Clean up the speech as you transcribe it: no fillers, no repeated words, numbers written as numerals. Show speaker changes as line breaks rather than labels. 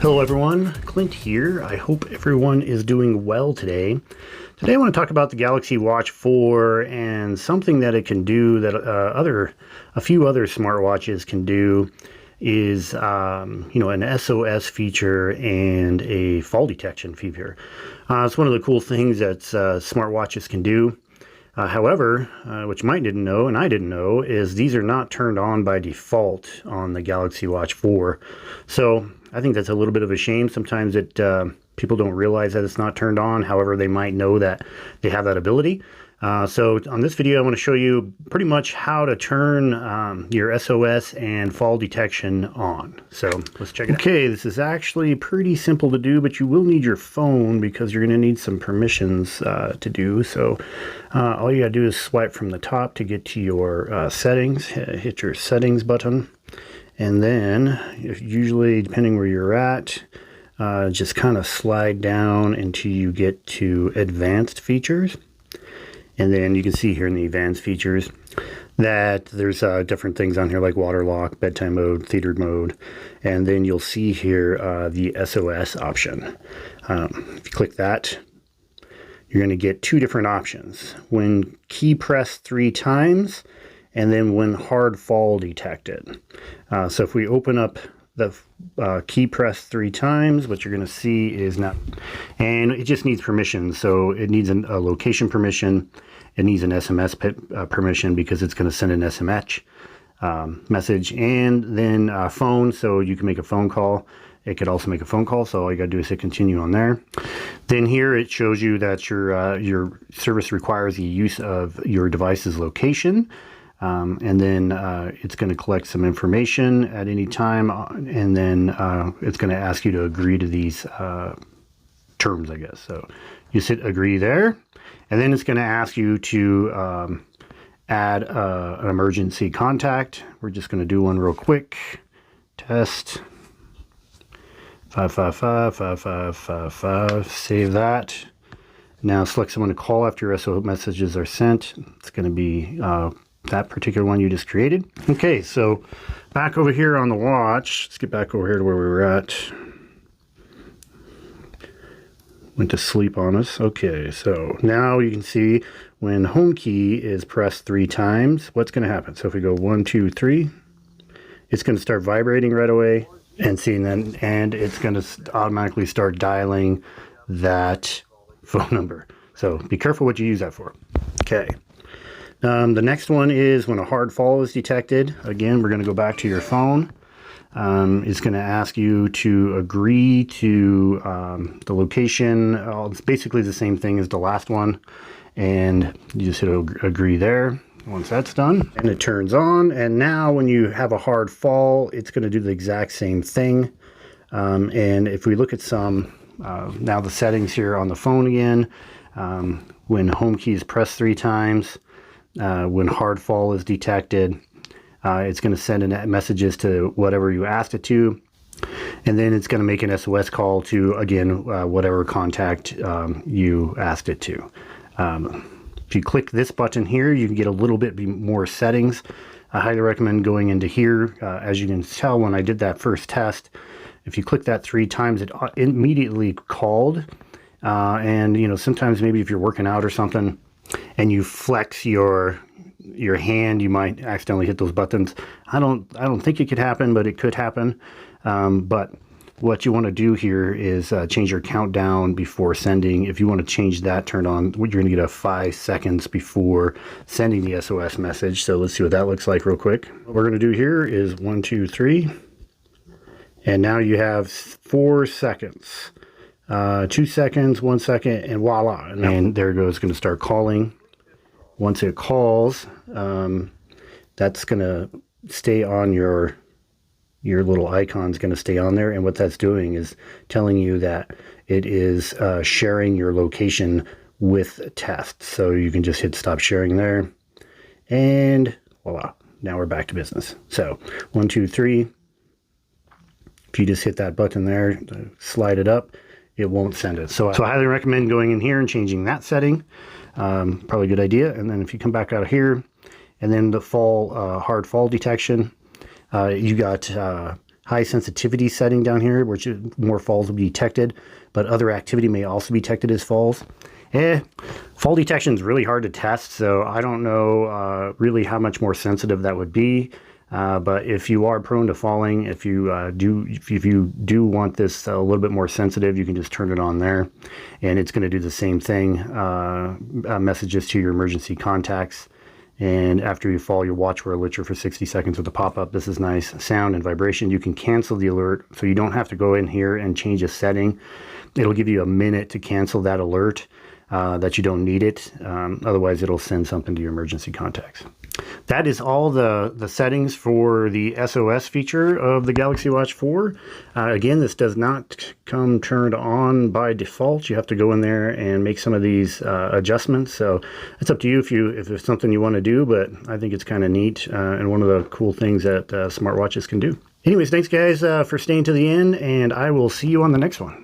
Hello everyone, Clint here. I hope everyone is doing well today. Today I want to talk about the Galaxy Watch 4 and something that it can do that a few other smartwatches can do is an SOS feature and a fall detection feature. It's one of the cool things that smartwatches can do. However, which you might didn't know, and I didn't know, is these are not turned on by default on the Galaxy Watch 4. So I think that's a little bit of a shame. Sometimes people don't realize that it's not turned on. However, they might know that they have that ability. So on this video, I want to show you pretty much how to turn your SOS and fall detection on. So let's check it out. Okay, this is actually pretty simple to do, but you will need your phone because you're going to need some permissions to do. So all you got to do is swipe from the top to get to your settings. Hit your settings button. And then, usually depending where you're at, just kind of slide down until you get to advanced features. And then you can see here in the advanced features that there's different things on here like water lock, bedtime mode, theater mode. And then you'll see here the SOS option. If you click that, you're going to get two different options. When key pressed 3 times, and then when hard fall detected. So if we open up the key press 3 times, what you're going to see is not, and it just needs permission. So it needs a location permission. It needs an SMS permission because it's going to send an SMS message, and then phone, so you can make a phone call. It could also make a phone call, so all you got to do is hit continue on there. Then here it shows you that your service requires the use of your device's location. And then it's going to collect some information at any time, and then it's going to ask you to agree to these terms, I guess. So you hit agree there, and then it's going to ask you to add an emergency contact. We're just going to do one real quick. Test 555-5555. Save that. Now select someone to call after your SOS messages are sent. It's going to be that particular one you just created. Okay, so back over here on the watch, let's get back over here to where we were at. Went to sleep on us. Okay, so now you can see when home key is pressed 3 times, what's going to happen? So if we go 1, 2, 3, it's going to start vibrating right away, and it's going to automatically start dialing that phone number. So be careful what you use that for. Okay. The next one is when a hard fall is detected. Again, we're going to go back to your phone. It's going to ask you to agree to the location. It's basically the same thing as the last one. And you just hit agree there. Once that's done, and it turns on. And now when you have a hard fall, it's going to do the exact same thing. And if we look at now the settings here on the phone again, when home key is pressed 3 times, when hard fall is detected, it's going to send messages to whatever you asked it to, and then it's going to make an SOS call to, again, whatever contact you asked it to. If you click this button here, you can get a little bit more settings. I highly recommend going into here. As you can tell, when I did that first test, if you click that 3 times, it immediately called. And sometimes maybe if you're working out or something, and you flex your hand, you might accidentally hit those buttons. I don't think it could happen, but it could happen. But what you want to do here is change your countdown before sending. If you want to change that turned on, you're going to get a 5 seconds before sending the SOS message. So let's see what that looks like real quick. What we're going to do here is 1, 2, 3, and now you have 4 seconds. 2 seconds, 1 second, and voila. And there it goes. It's going to start calling. Once it calls, that's going to stay on your little icon's going to stay on there. And what that's doing is telling you that it is sharing your location with test. So you can just hit stop sharing there. And voila. Now we're back to business. So 1, 2, 3. If you just hit that button there, slide it up, it won't send it. So I highly recommend going in here and changing that setting. Probably a good idea. And then if you come back out here, and then the hard fall detection, you got high sensitivity setting down here, which more falls will be detected, but other activity may also be detected as falls. Fall detection is really hard to test, so I don't know really how much more sensitive that would be. But if you are prone to falling, if you do want this a little bit more sensitive, you can just turn it on there, and it's going to do the same thing. Messages to your emergency contacts, and after you fall, your watch will alert you for 60 seconds with a pop-up. This is nice. Sound and vibration. You can cancel the alert, so you don't have to go in here and change a setting. It'll give you a minute to cancel that alert. That you don't need it. Otherwise, it'll send something to your emergency contacts. That is all the settings for the SOS feature of the Galaxy Watch 4. Again, this does not come turned on by default. You have to go in there and make some of these adjustments. So it's up to you if it's something you want to do, but I think it's kind of neat and one of the cool things that smartwatches can do. Anyways, thanks guys for staying to the end, and I will see you on the next one.